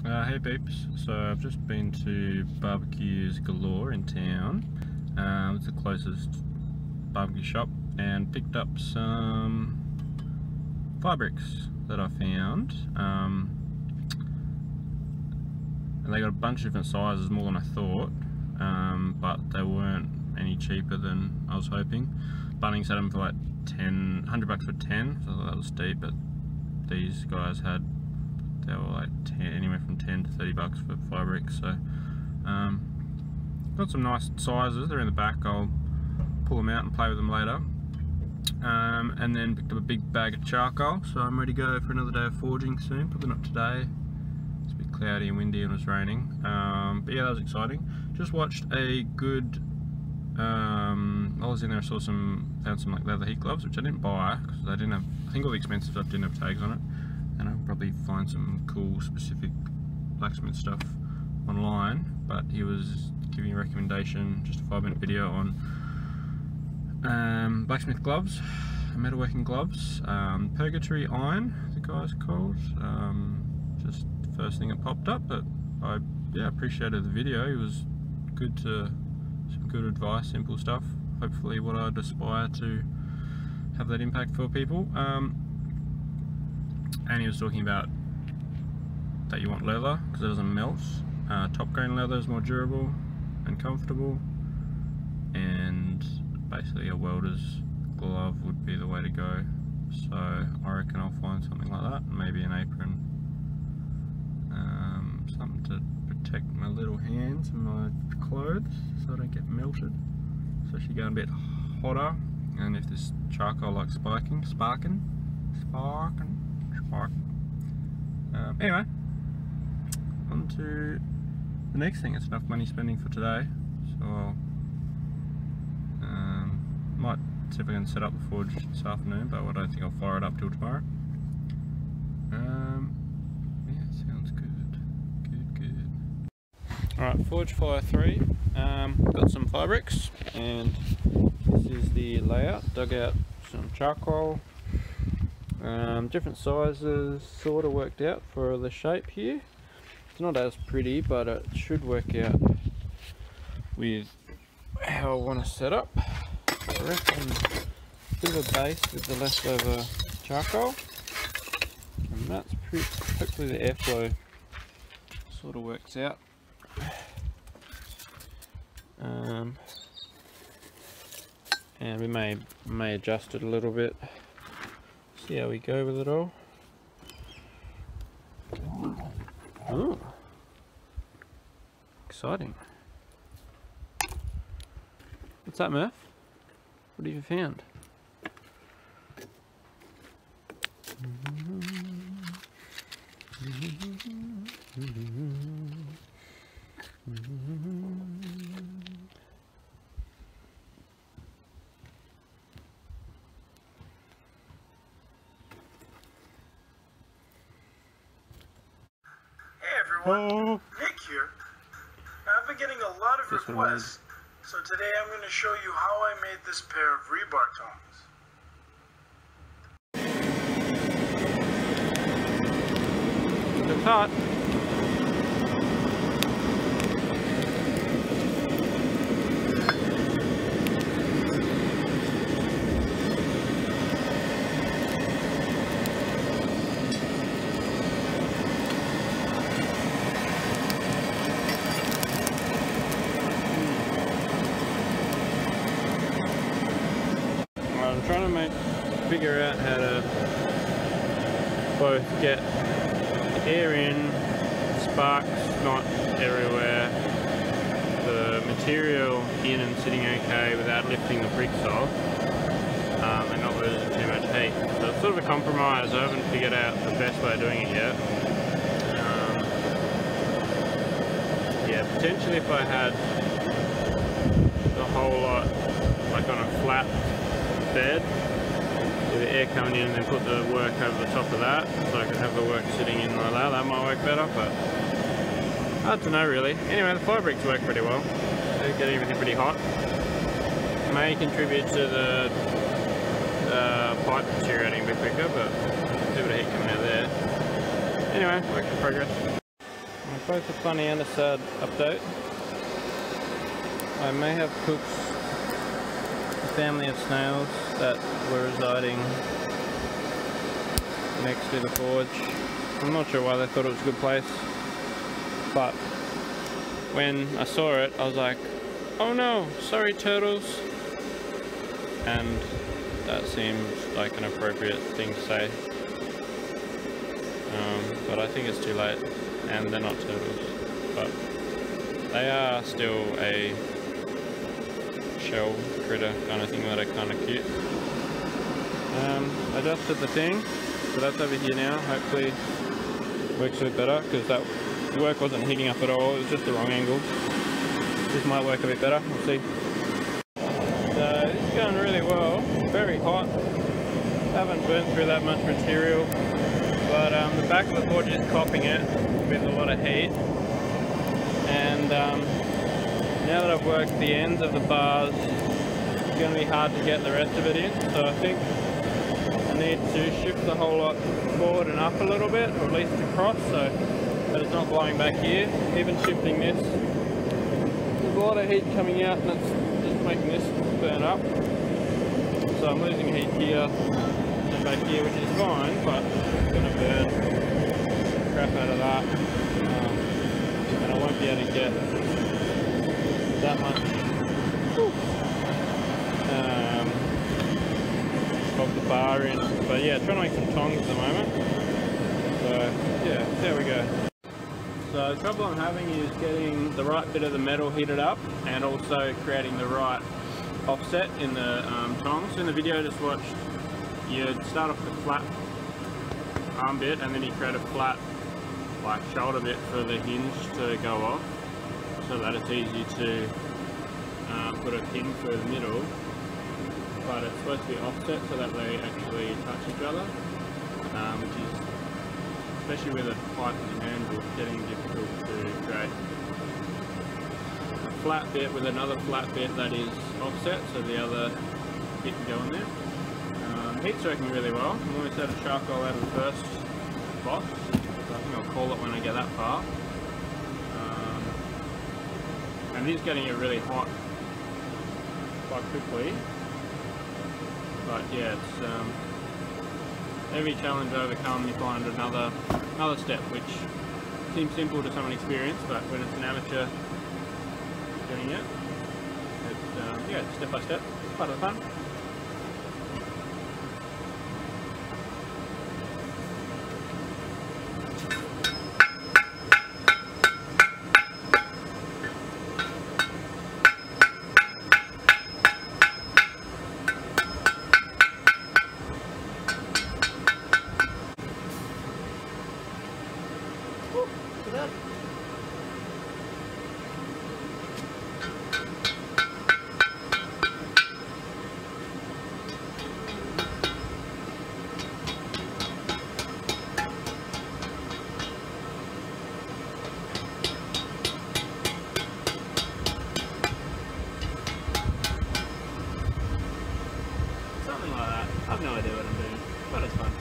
Hey peeps, so I've just been to Barbecues Galore in town. It's the closest barbecue shop, and picked up some fire bricks that I found. And they got a bunch of different sizes, more than I thought, but they weren't any cheaper than I was hoping. Bunnings had them for like $100 for 10, so I thought that was steep, but these guys had, they were like anywhere from 10 to 30 bucks for fire bricks. So got some nice sizes. They're in the back. I'll pull them out and play with them later. And then picked up a big bag of charcoal, so I'm ready to go for another day of forging soon. Probably not today, it's a bit cloudy and windy and it was raining, but yeah, that was exciting. Just watched a good I was in there, found some like leather heat gloves, which I didn't buy because they didn't have, I think all the expensive stuff didn't have tags on it. And I'll probably find some cool specific blacksmith stuff online, but he was giving a recommendation, just a 5-minute video on blacksmith gloves, metalworking gloves, purgatory iron, the guy's called. Just the first thing that popped up, but I appreciated the video. It was good, some good advice, simple stuff, hopefully what I'd aspire to have that impact for people. And he was talking about that you want leather because it doesn't melt. Top grain leather is more durable and comfortable, and basically a welder's glove would be the way to go. So I reckon I'll find something like that, maybe an apron, something to protect my little hands and my clothes so I don't get melted, especially going a bit hotter, and if this charcoal likes sparking. Anyway, on to the next thing. It's enough money spending for today, so I'll might see if I can set up the forge this afternoon, but I don't think I'll fire it up till tomorrow. Yeah, sounds good. Good. Alright, Forge Fire 3. Got some fire bricks, and this is the layout. Dug out some charcoal. Different sizes sort of worked out for the shape here. It's not as pretty, but it should work out with how I want to set up. I reckon a bit of a base with the leftover charcoal, and that's pretty, hopefully the airflow sort of works out. And we may adjust it a little bit. See how we go with it all. Ooh, exciting. What's that, Murph? What have you found? Oh. Nick here. I've been getting a lot of requests, so today I'm going to show you how I made this pair of rebar tongs. It's hot. I'm trying to figure out how to both get air in, sparks not everywhere, the material in and sitting okay without lifting the bricks off, and not losing too much heat. So it's sort of a compromise. I haven't figured out the best way of doing it yet. Yeah, potentially if I had the whole lot like on a flat bed with the air coming in and then put the work over the top of that, so I could have the work sitting in like that. That might work better, but hard to know really. Anyway, the fire bricks work pretty well. They get everything pretty hot. May contribute to the pipe deteriorating a bit quicker, but a bit of heat coming out there. Anyway, work in progress. Both a funny and a sad update. I may have cooked a family of snails that were residing next to the forge. I'm not sure why they thought it was a good place, but when I saw it I was like, oh no, sorry turtles, and that seems like an appropriate thing to say. But I think it's too late, and they're not turtles, but they are still a shell critter kind of thing that are kind of cute. Adjusted the thing, so that's over here now. Hopefully works a bit better, because that work wasn't heating up at all, it was just the wrong angle. This might work a bit better, we'll see. So this is going really well, very hot. Haven't burnt through that much material, but the back of the forge is copping it with a lot of heat. And now that I've worked the ends of the bars, it's going to be hard to get the rest of it in. So I think I need to shift the whole lot forward and up a little bit, or at least across, so that it's not blowing back here. Even shifting this, there's a lot of heat coming out and it's just making this burn up. So I'm losing heat here and back here, which is fine, but it's going to burn the crap out of that. And I won't be able to get that much of the bar in. But yeah, trying to make some tongs at the moment. So yeah, there we go. So the trouble I'm having is getting the right bit of the metal heated up and also creating the right offset in the tongs. So in the video I just watched, you'd start off with a flat arm bit and then you create a flat like shoulder bit for the hinge to go off, so that it's easy to put a pin for the middle, but it's supposed to be offset so that they actually touch each other, which is, especially with a pipe and handle, getting difficult to create a flat bit with another flat bit that is offset, so the other bit can go in there. Heat's working really well. I'm almost out of charcoal out of the first box, so I think I'll call it when I get that far. And it is getting it really hot quite quickly, but yeah, it's every challenge overcome you find another step, which seems simple to someone experienced, but when it's an amateur doing it, it's yeah, step by step, part of the fun. Something like that. I've no idea what I'm doing, but it's fun.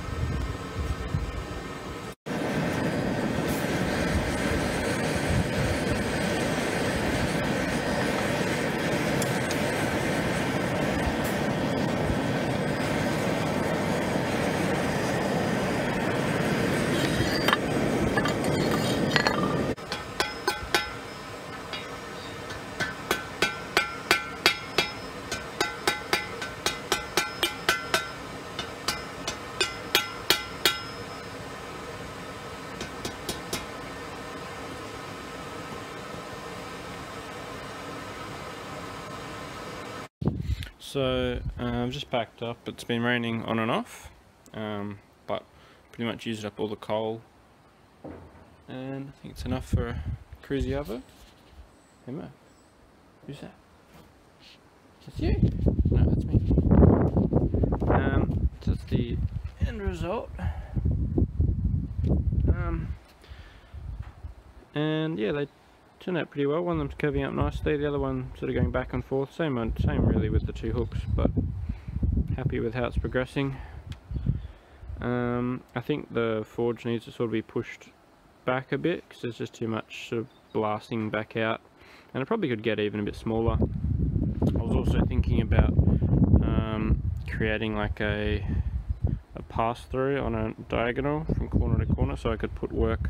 So I've just packed up. It's been raining on and off, but pretty much used up all the coal, and I think it's enough for a cruisy oven. Hey Mo, who's that? That's you? No, that's me. That's the end result. And yeah, they turned out pretty well. One of them's curving up nicely, the other one sort of going back and forth. Same really with the two hooks, but happy with how it's progressing. I think the forge needs to sort of be pushed back a bit because there's just too much sort of blasting back out, and I probably could get even a bit smaller. I was also thinking about creating like a pass through on a diagonal from corner to corner, so I could put work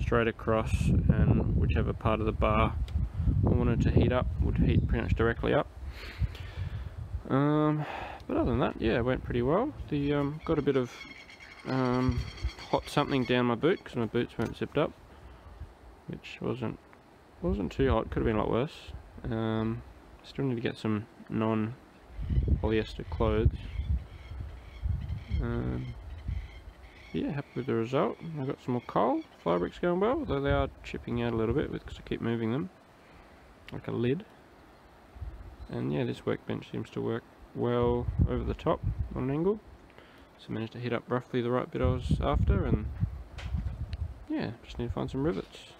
straight across, and whichever part of the bar I wanted to heat up would heat pretty much directly up. But other than that, yeah, it went pretty well. The got a bit of hot something down my boot because my boots weren't zipped up, which wasn't too hot. Could have been a lot worse. Still need to get some non-polyester clothes. Yeah, happy with the result. I got some more coal. Fabric's going well, though they are chipping out a little bit because I keep moving them like a lid. And yeah, this workbench seems to work well over the top on an angle. So I managed to hit up roughly the right bit I was after, and yeah, just need to find some rivets.